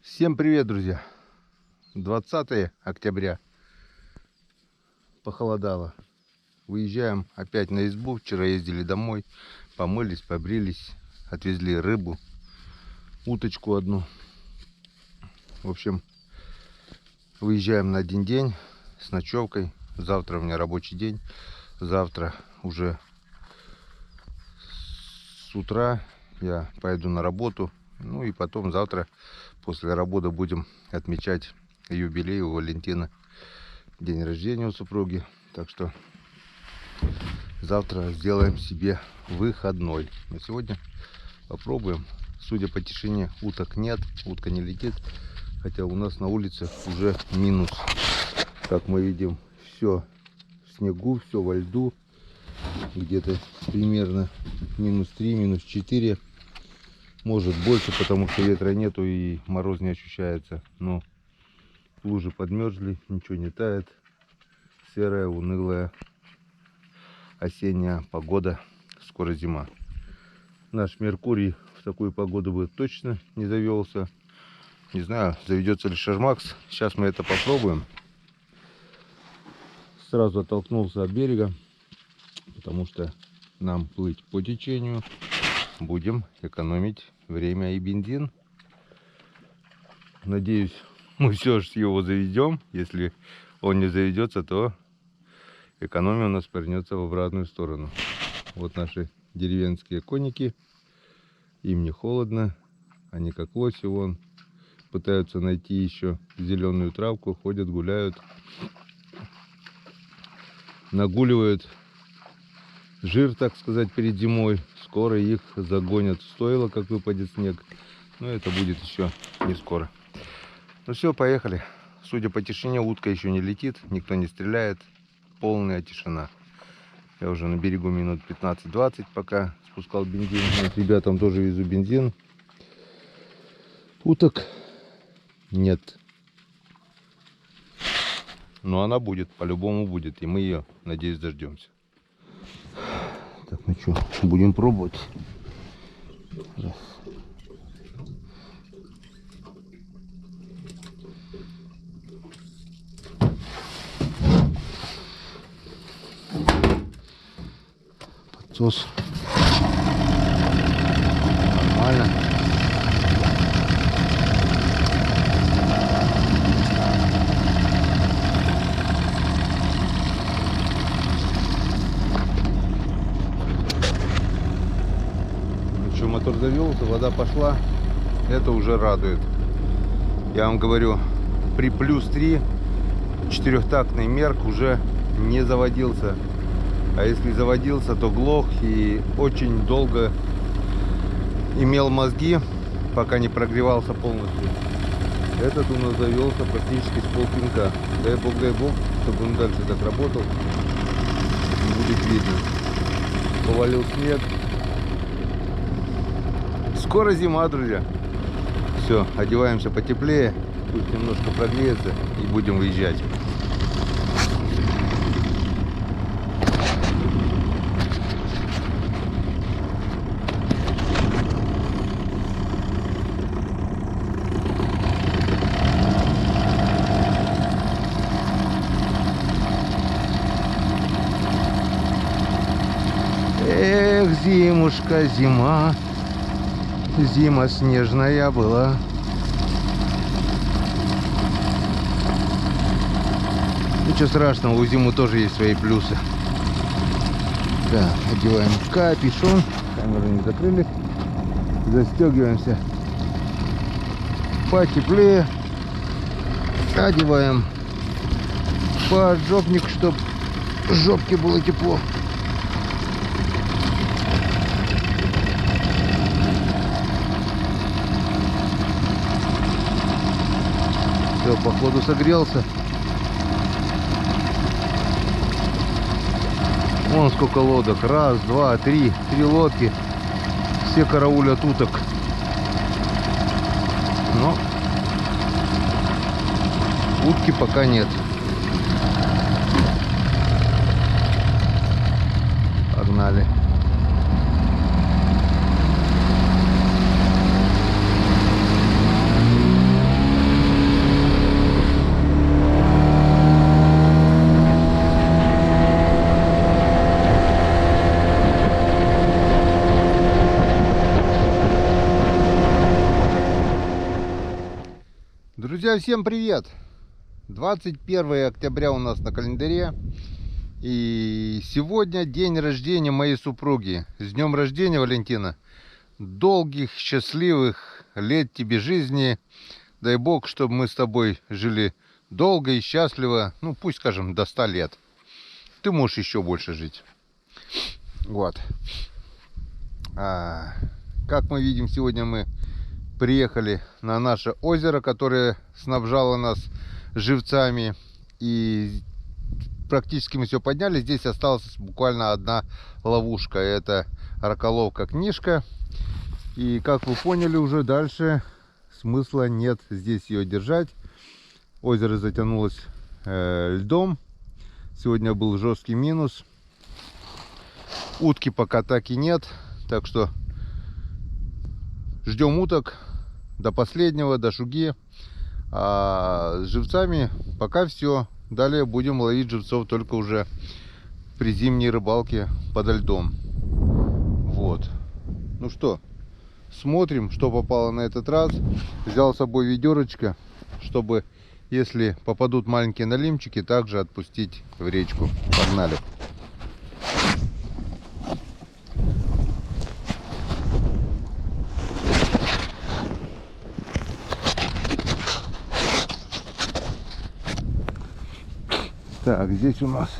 Всем привет, друзья! 20 октября. Похолодало. Выезжаем опять на избу. Вчера ездили домой, помылись, побрились, отвезли рыбу, уточку одну. В общем, выезжаем на один день с ночевкой. Завтра у меня рабочий день. Завтра уже с утра я пойду на работу. Ну и потом завтра после работы будем отмечать юбилей у Валентины. День рождения у супруги. Так что завтра сделаем себе выходной. На сегодня попробуем. Судя по тишине, уток нет. Утка не летит. Хотя у нас на улице уже минус. Как мы видим, все в снегу, все во льду. Где-то примерно -3, -4. Может больше, потому что ветра нету и мороз не ощущается. Но лужи подмерзли, ничего не тает. Серая, унылая осенняя погода. Скоро зима. Наш Меркурий в такую погоду бы точно не завелся. Не знаю, заведется ли Шермакс. Сейчас мы это попробуем. Сразу оттолкнулся от берега, потому что нам плыть по течению. Будем экономить время и бензин. Надеюсь, мы все же его заведем. Если он не заведется, то экономия у нас повернется в обратную сторону. Вот наши деревенские конники. Им не холодно. Они как лоси вон. Пытаются найти еще зеленую травку. Ходят, гуляют. Нагуливают жир, так сказать, перед зимой. Скоро их загонят в стойло, как выпадет снег. Но это будет еще не скоро. Ну все, поехали. Судя по тишине, утка еще не летит, никто не стреляет. Полная тишина. Я уже на берегу минут 15-20, пока спускал бензин. Вот ребятам тоже везу бензин. Уток нет. Но она будет, по-любому будет. И мы ее, надеюсь, дождемся. Так, ну что, будем пробовать. Раз. Подсос. Нормально. Мотор завелся, вода пошла, это уже радует. Я вам говорю, при +3 четырехтактный Мерк уже не заводился, а если заводился, то глох и очень долго имел мозги, пока не прогревался полностью. Этот у нас завелся практически с полпинка. Дай бог, чтобы он дальше так работал. Будет видно. Повалил снег. Скоро зима, друзья. Все, одеваемся потеплее. Пусть немножко прогреется и будем выезжать. Эх, зимушка, зима. Зима снежная была. Ничего страшного, у зимы тоже есть свои плюсы. Так, одеваем капюшон. Камеру не закрыли. Застегиваемся потеплее. Одеваем поджопник, чтобы в жопке было тепло. Все, походу согрелся. Вон сколько лодок. Раз, два, три. 3 лодки. Все караулят уток. Но утки пока нет. Погнали. Друзья, всем привет! 21 октября у нас на календаре. И сегодня день рождения моей супруги. С днем рождения, Валентина! Долгих, счастливых лет тебе жизни. Дай Бог, чтобы мы с тобой жили долго и счастливо. Ну, пусть, скажем, до 100 лет. Ты можешь еще больше жить. Вот. Как мы видим, сегодня мы приехали на наше озеро, которое снабжало нас живцами. И практически мы все подняли. Здесь осталась буквально одна ловушка. Это раколовка Книжка. И как вы поняли, уже дальше смысла нет здесь ее держать. Озеро затянулось льдом. Сегодня был жесткий минус. Утки пока так и нет. Так что ждем уток до последнего, до шуги. А с живцами пока все. Далее будем ловить живцов только уже при зимней рыбалке подо льдом. Вот. Ну что, смотрим, что попало на этот раз. Взял с собой ведерочко, чтобы, если попадут маленькие налимчики, также отпустить в речку. Погнали. Так, здесь у нас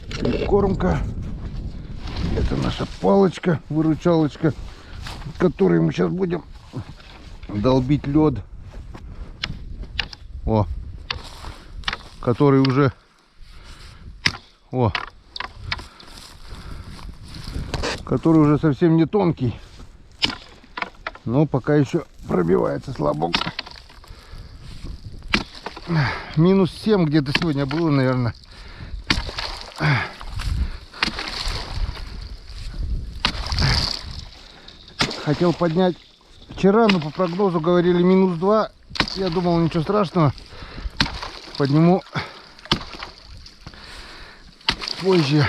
прикормка. Это наша палочка, выручалочка, которой мы сейчас будем долбить лед. О, который уже, который уже совсем не тонкий, но пока еще пробивается слабок. Минус 7 где-то сегодня было, наверное. Хотел поднять вчера, но по прогнозу говорили минус 2. Я думал, ничего страшного. Подниму позже.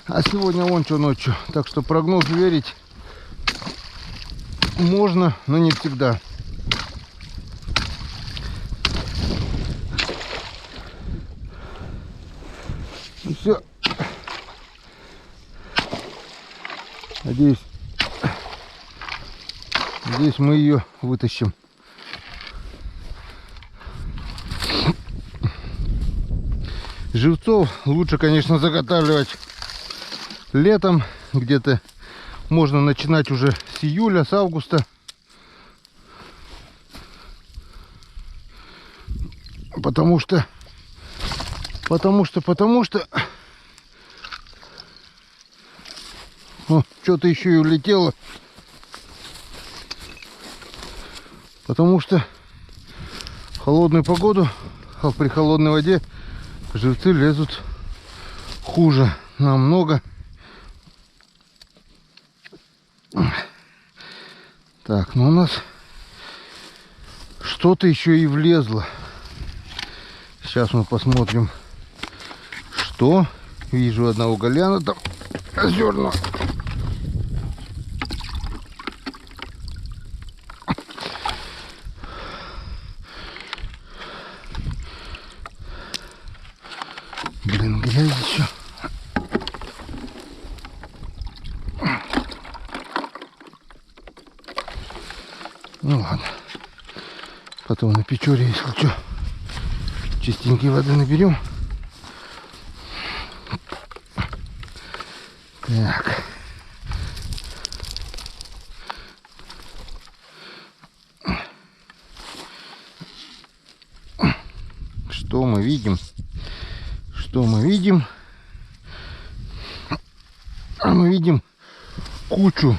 А сегодня вон что ночью. Так что прогнозу верить можно, но не всегда. И все. Надеюсь, здесь мы ее вытащим. Живцов лучше, конечно, заготавливать летом. Где-то можно начинать уже с июля, с августа. Потому что что-то еще и улетело. Потому что в холодную погоду, при холодной воде живцы лезут хуже намного. Так, ну у нас что-то еще и влезло. Сейчас мы посмотрим, что. Вижу одного голяна там озерного. Блин, грязь еще. Ну ладно. Потом на Печоре, если что, чистенькой воды наберем. Так. Что мы видим? Что мы видим? А мы видим кучу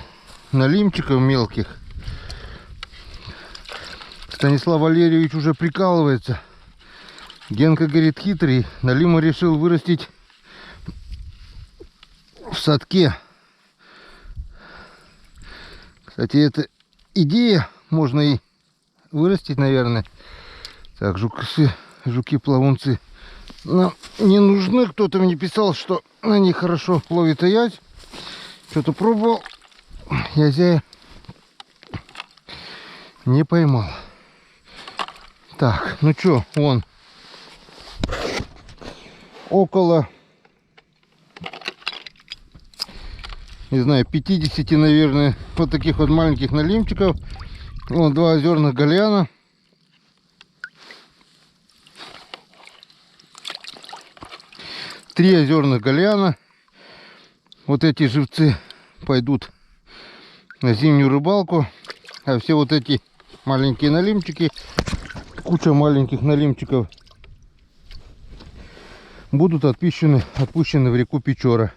налимчиков мелких. Станислав Валерьевич уже прикалывается. Генка, говорит, хитрый. Налима решил вырастить в садке. Кстати, это идея. Можно и вырастить, наверное. Так, жуки-плавунцы нам не нужны. Кто-то мне писал, что на них хорошо ловит язь. Что-то пробовал. Язя не поймал. Так, ну чё, вон около, не знаю, 50, наверное, вот таких вот маленьких налимчиков. Вон 2 озерных гальяна. Три озерных гальяна. Вот эти живцы пойдут на зимнюю рыбалку. А все вот эти маленькие налимчики, куча маленьких налимчиков, будут отпущены в реку Печора.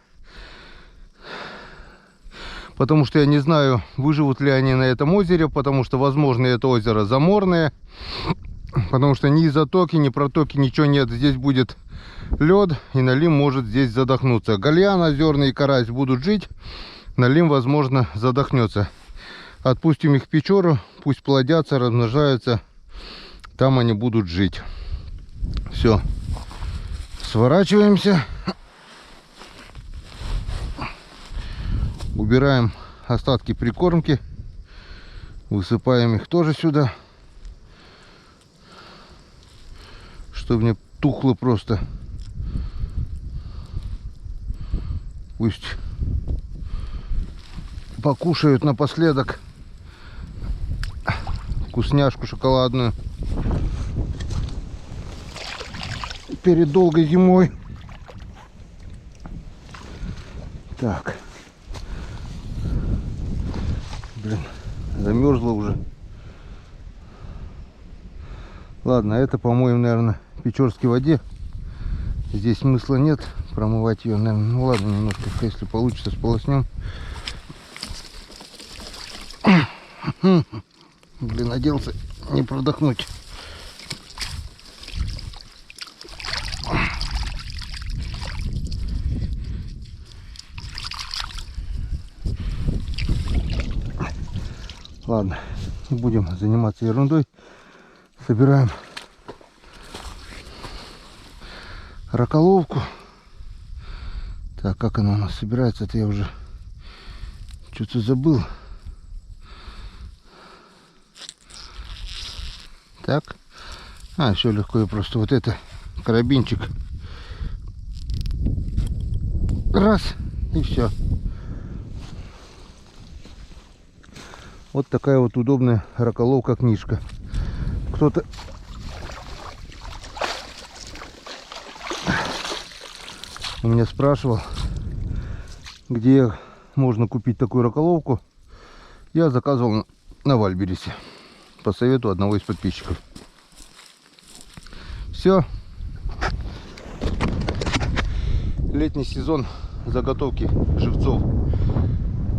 Потому что я не знаю, выживут ли они на этом озере, потому что, возможно, это озеро заморное. Потому что ни затоки, ни протоки, ничего нет. Здесь будет лед, и налим может здесь задохнуться. Гальян, озерный и карась будут жить. Налим, возможно, задохнется. Отпустим их в Печору, пусть плодятся, размножаются. Там они будут жить. Все. Сворачиваемся. Убираем остатки прикормки. Высыпаем их тоже сюда. Чтобы не тухло просто. Пусть покушают напоследок вкусняшку шоколадную перед долгой зимой. Так. Блин, замерзла уже. Ладно, это помоем, наверное, в печорской воде. Здесь смысла нет промывать ее, наверное. Ну ладно, немножко, если получится, сполоснем. Блин, оделся, не продохнуть. Ладно, не будем заниматься ерундой. Собираем раколовку. Так, как она у нас собирается, это я уже что-то забыл. Так. Все легко и просто. Вот это карабинчик. Раз. И все. Вот такая вот удобная раколовка-книжка. Кто-то у меня спрашивал, где можно купить такую раколовку. Я заказывал на Вальбересе по совету одного из подписчиков. Все. Летний сезон заготовки живцов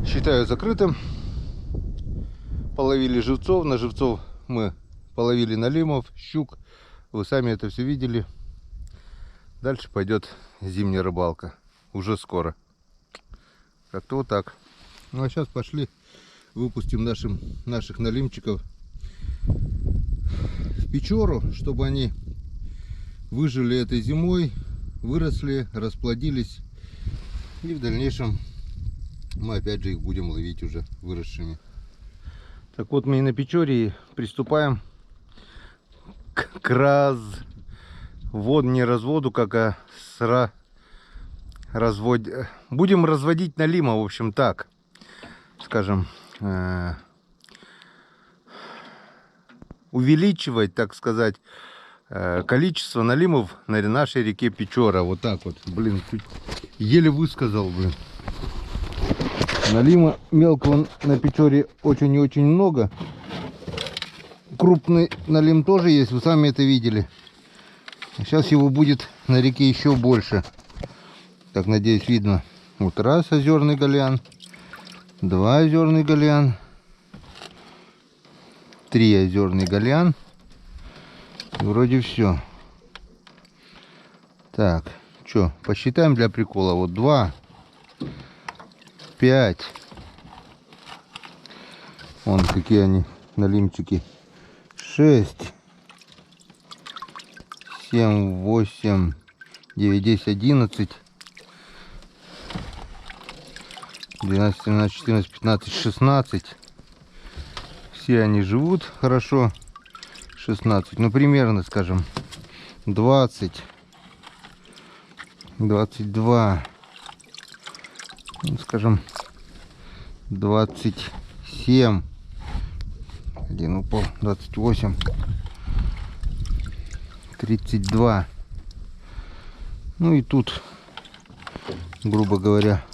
считаю закрытым. Половили живцов. На живцов мы половили налимов, щук. Вы сами это все видели. Дальше пойдет зимняя рыбалка. Уже скоро. Как-то вот так. Ну а сейчас пошли выпустим наших налимчиков в Печору, чтобы они выжили этой зимой, выросли, расплодились. И в дальнейшем мы опять же их будем ловить уже выросшими. Так вот, мы и на Печоре приступаем к не разводу, как будем разводить налима, в общем, так скажем, увеличивать, так сказать, количество налимов на нашей реке Печора. Вот так вот, блин, еле высказал, блин. Налима мелкого на Печоре очень и очень много. Крупный налим тоже есть, вы сами это видели. Сейчас его будет на реке еще больше. Так, надеюсь, видно. Вот раз озерный гальян, 2 озерный гальян, 3 озерный гальян. И вроде все. Так, что, посчитаем для прикола. Вот 2, 5. Вон какие они, налимчики. 6, 7, 8, 9, 10, 11, 12, 13, 14, 15, 16. Все они живут хорошо. 16. Ну, примерно, скажем, 20. 22. Ну, скажем, 27. Один упал. 28. 32. Ну и тут, грубо говоря,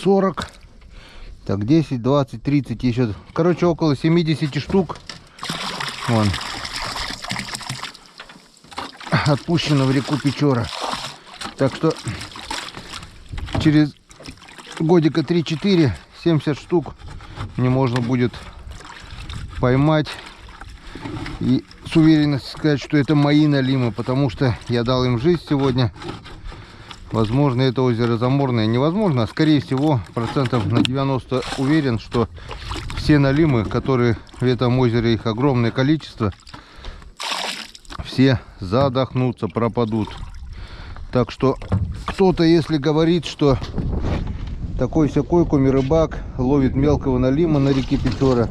40. Так, 10, 20, 30 еще. Короче, около 70 штук. Вон. Отпущено в реку Печора. Так что через годика 3-4, 70 штук мне можно будет поймать. И с уверенностью сказать, что это мои налимы, потому что я дал им жизнь сегодня. Возможно, это озеро заморное. Невозможно, а скорее всего, процентов на 90 уверен, что все налимы, которые в этом озере, их огромное количество, все задохнутся, пропадут. Так что кто-то, если говорит, что такой-сякой куми-рыбак ловит мелкого налима на реке Печора,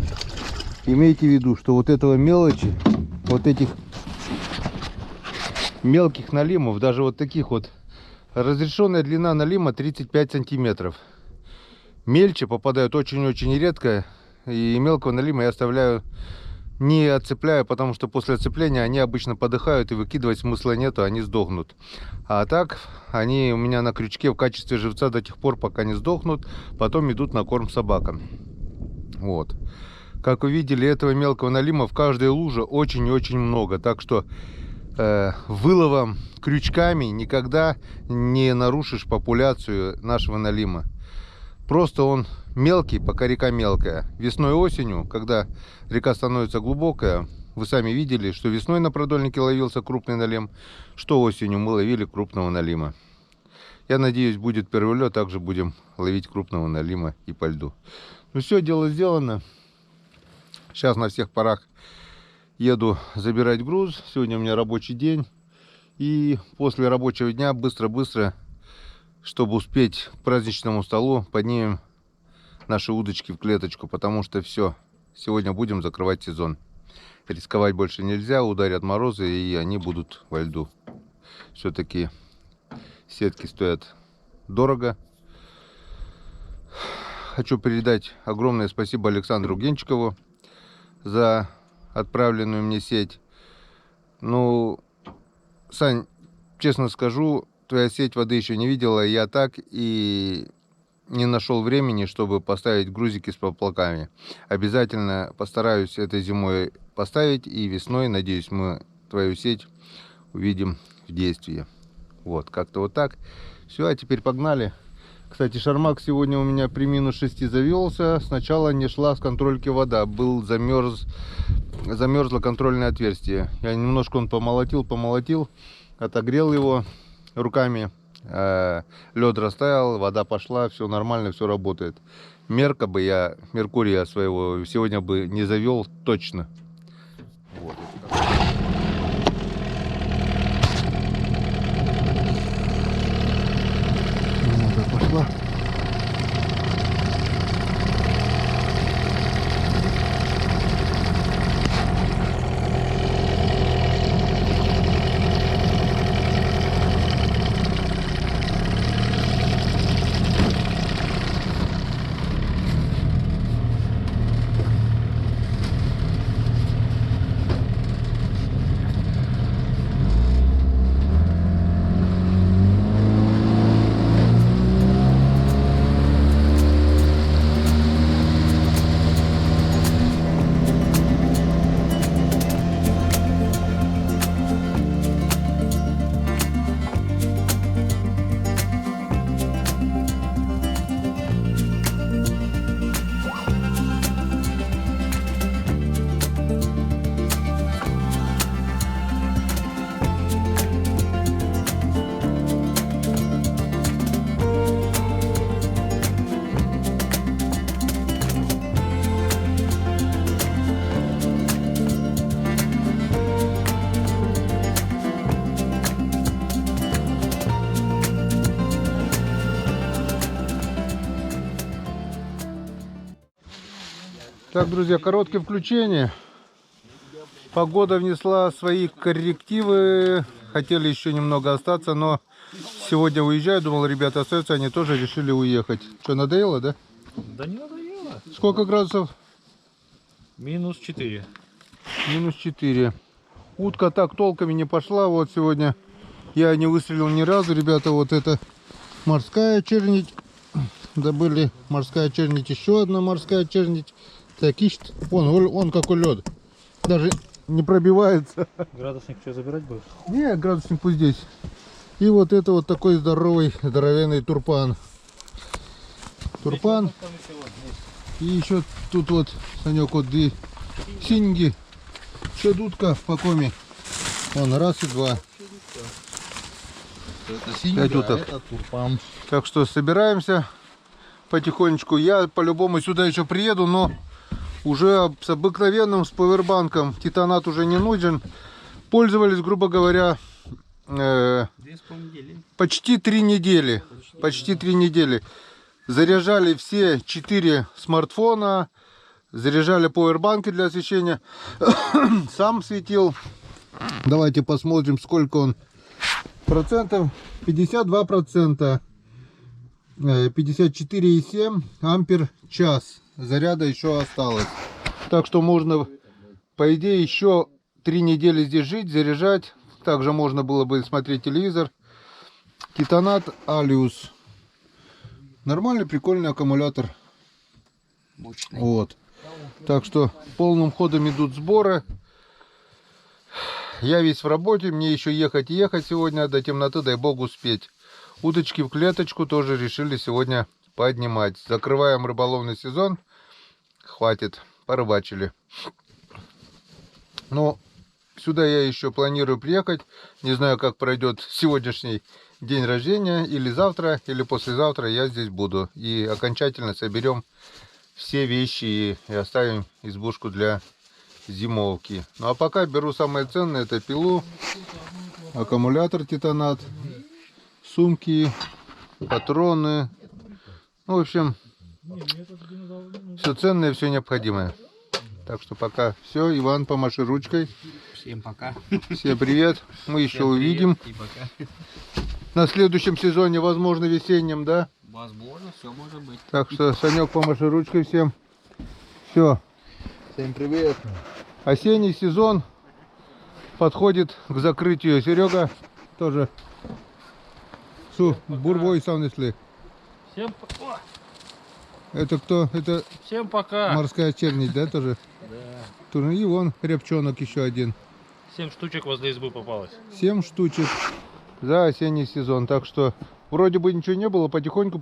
имейте в виду, что вот этого мелочи, вот этих мелких налимов, даже вот таких вот, разрешенная длина налима 35 сантиметров. Мельче попадают очень-очень редко, и мелкого налима я оставляю, не отцепляю, потому что после отцепления они обычно подыхают и выкидывать смысла нету, они сдохнут. А так они у меня на крючке в качестве живца до тех пор, пока не сдохнут, потом идут на корм собакам. Вот. Как вы видели, этого мелкого налима в каждой луже очень и очень много. Так что выловом крючками никогда не нарушишь популяцию нашего налима. Просто он мелкий, пока река мелкая. Весной и осенью, когда река становится глубокая, вы сами видели, что весной на продольнике ловился крупный налим, что осенью мы ловили крупного налима. Я надеюсь, будет первый лед, также будем ловить крупного налима и по льду. Ну все, дело сделано. Сейчас на всех парах еду забирать груз. Сегодня у меня рабочий день. И после рабочего дня быстро-быстро, чтобы успеть к праздничному столу, поднимем наши удочки в клеточку. Потому что все, сегодня будем закрывать сезон. Рисковать больше нельзя, ударят морозы и они будут во льду. Все-таки сетки стоят дорого. Хочу передать огромное спасибо Александру Генчикову за отправленную мне сеть. Ну, Сань, честно скажу, твоя сеть воды еще не видела. Я так и не нашел времени, чтобы поставить грузики с поплавками. Обязательно постараюсь этой зимой поставить, и весной, надеюсь, мы твою сеть увидим в действии. Вот, как-то вот так. Все, а теперь погнали. Кстати, шармак сегодня у меня при минус 6 завелся. Сначала не шла с контрольки вода. Замерзло контрольное отверстие. Я немножко он помолотил, отогрел его руками. Лед растаял, вода пошла, все нормально, все работает. Меркурия своего сегодня бы не завел точно. Вот. Пошла. Так, друзья, короткое включение. Погода внесла свои коррективы. Хотели еще немного остаться, но сегодня уезжаю. Думал, ребята остаются, они тоже решили уехать. Что, надоело, да? Да не надоело. Сколько градусов? Минус 4. Минус 4. Утка так толком и не пошла. Вот сегодня я не выстрелил ни разу. Ребята, вот это морская чернить. Добыли морская чернить. Еще одна морская чернить. Так, ищет. Он какой лед. Даже не пробивается. Градусник что, забирать будешь? Не, градусник пусть здесь. И вот это вот такой здоровенный турпан. Турпан. И еще тут вот, Санек, вот две синьки. Еще дудка в покоме. Вон, раз и два. Это синька, это турпан. Так что собираемся потихонечку. Я по-любому сюда еще приеду, но уже с обыкновенным, с пауэрбанком. Титанат уже не нужен. Пользовались, грубо говоря, почти 3 недели. Почти 3 недели. Заряжали все 4 смартфона. Заряжали пауэрбанки для освещения. Сам светил. Давайте посмотрим, сколько он процентов. 52%. 54,7 ампер час. Заряда еще осталось. Так что можно, по идее, еще 3 недели здесь жить, заряжать. Также можно было бы смотреть телевизор. Титанат Алиус. Нормальный, прикольный аккумулятор. Мощный. Вот. Так что полным ходом идут сборы. Я весь в работе. Мне еще ехать и ехать сегодня. До темноты, дай бог, успеть. Удочки в клеточку тоже решили сегодня поднимать. Закрываем рыболовный сезон. Хватит, порыбачили. Но сюда я еще планирую приехать. Не знаю, как пройдет сегодняшний день рождения. Или завтра, или послезавтра я здесь буду. И окончательно соберем все вещи и оставим избушку для зимовки. Ну а пока беру самое ценное. Это пилу, аккумулятор Титанат, сумки, патроны. В общем, все ценное, все необходимое. Так что пока все. Иван, помаши ручкой. Всем пока. Всем привет. Мы еще увидим. И пока. На следующем сезоне, возможно, весеннем, да? Возможно, все может быть. Так что, Санек, помаши ручкой всем. Все. Всем привет. Осенний сезон подходит к закрытию. Серега тоже. Бурвой сам несли. Всем, Это кто? Это всем пока. морская чернить, да, тоже? Да. И вон рябчонок еще один. 7 штучек возле избы попалось. 7 штучек за осенний сезон. Так что вроде бы ничего не было, потихоньку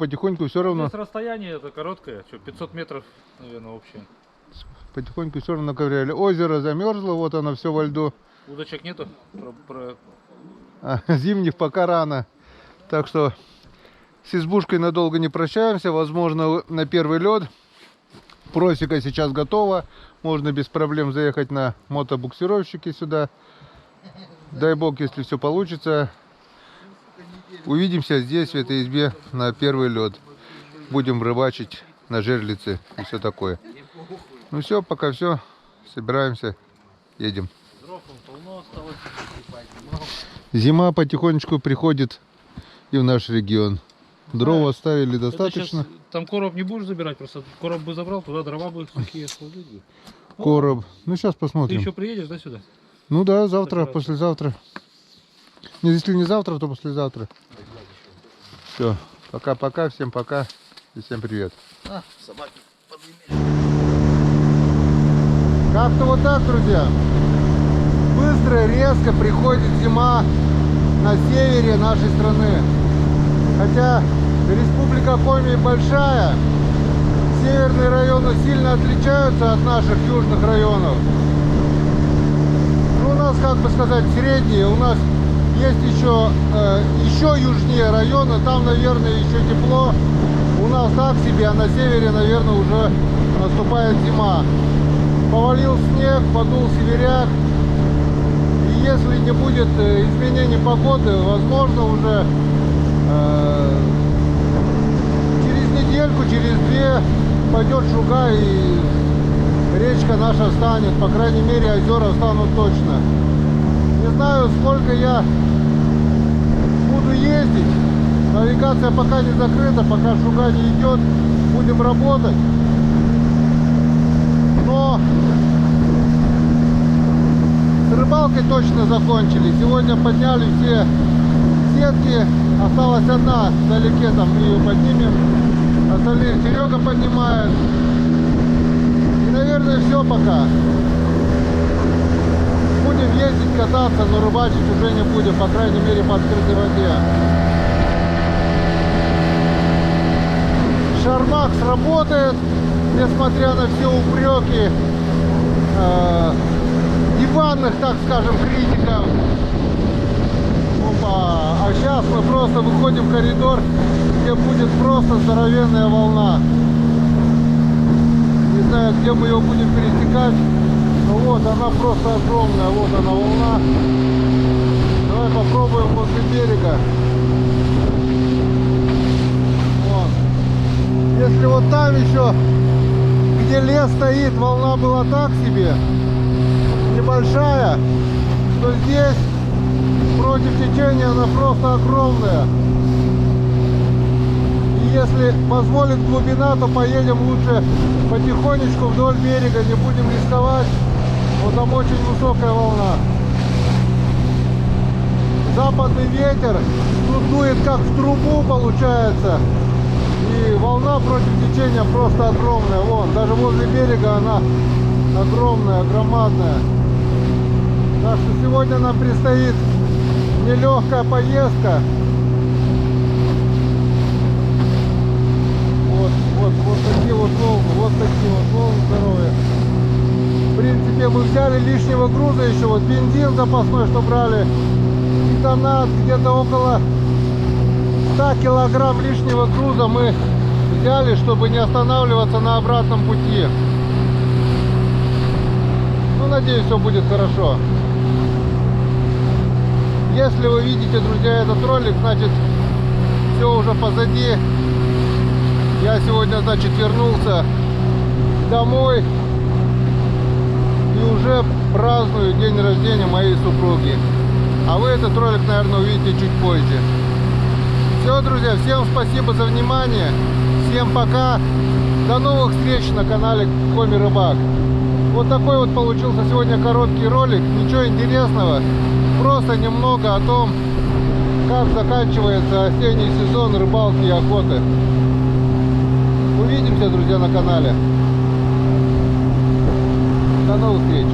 все равно. Здесь расстояние это короткое, что 500 метров, наверное, общее. Потихоньку все равно ковыряли. Озеро замерзло, вот оно все во льду. Удочек нету? Зимних пока рано. Так что с избушкой надолго не прощаемся. Возможно, на первый лед. Просека сейчас готова. Можно без проблем заехать на мотобуксировщике сюда. Дай бог, если все получится. Увидимся здесь, в этой избе, на первый лед. Будем рыбачить на жерлице и все такое. Ну все, пока все. Собираемся, едем. Зима потихонечку приходит и в наш регион. Дрова оставили достаточно. Там короб не будешь забирать, просто короб бы забрал, туда дрова бы сухие сложить бы. Короб. Ну сейчас Ты посмотрим. еще приедешь, да, сюда? Ну да, завтра, послезавтра. Если не завтра, то послезавтра. Все. Пока-пока. Всем пока. И всем привет. Собаки. Как-то вот так, друзья. Быстро, резко приходит зима на севере нашей страны. Хотя республика Коми большая, северные районы сильно отличаются от наших южных районов. Ну, у нас, как бы сказать, средние. У нас есть еще южнее районы, там, наверное, еще тепло. У нас так себе, а на севере, наверное, уже наступает зима. Повалил снег, подул северяк. И если не будет изменений погоды, возможно, уже через недельку, через 2 пойдет шуга и речка наша встанет, по крайней мере озера встанут точно. Не знаю, сколько я буду ездить. Навигация пока не закрыта, пока шуга не идет. Будем работать. Но с рыбалкой точно закончили. Сегодня подняли все сетки. Осталась одна вдалеке, там мы ее поднимем. Остальные Серега поднимает. И, наверное, все пока. Будем ездить, кататься, но рыбачить уже не будем, по крайней мере, по открытой воде. Шармакс работает, несмотря на все упреки диванных, так скажем, критиков. Опа. А сейчас мы просто выходим в коридор, где будет просто здоровенная волна. Не знаю, где мы ее будем пересекать. Но вот она просто огромная. Вот она волна. Давай попробуем возле берега. Вот. Если вот там еще, где лес стоит, волна была так себе, небольшая, то здесь против течения она просто огромная. И если позволит глубина, то поедем лучше потихонечку вдоль берега, не будем рисковать. Вот там очень высокая волна. Западный ветер тут дует как в трубу получается. И волна против течения просто огромная. Вон, даже возле берега она огромная, громадная. Так что сегодня нам предстоит нелегкая поездка. Вот такие вот волны, вот такие вот волны здоровые. В принципе, мы взяли лишнего груза еще, вот бензин запасной, что брали, и тоннаж, где-то около 100 килограмм лишнего груза мы взяли, чтобы не останавливаться на обратном пути. Ну, надеюсь, все будет хорошо. Если вы видите, друзья, этот ролик, значит, все уже позади. Я сегодня, значит, вернулся домой и уже праздную день рождения моей супруги. А вы этот ролик, наверное, увидите чуть позже. Все, друзья, всем спасибо за внимание. Всем пока. До новых встреч на канале Коми Рыбак. Вот такой вот получился сегодня короткий ролик. Ничего интересного. Просто немного о том, как заканчивается осенний сезон рыбалки и охоты. Увидимся, друзья, на канале. До новых встреч!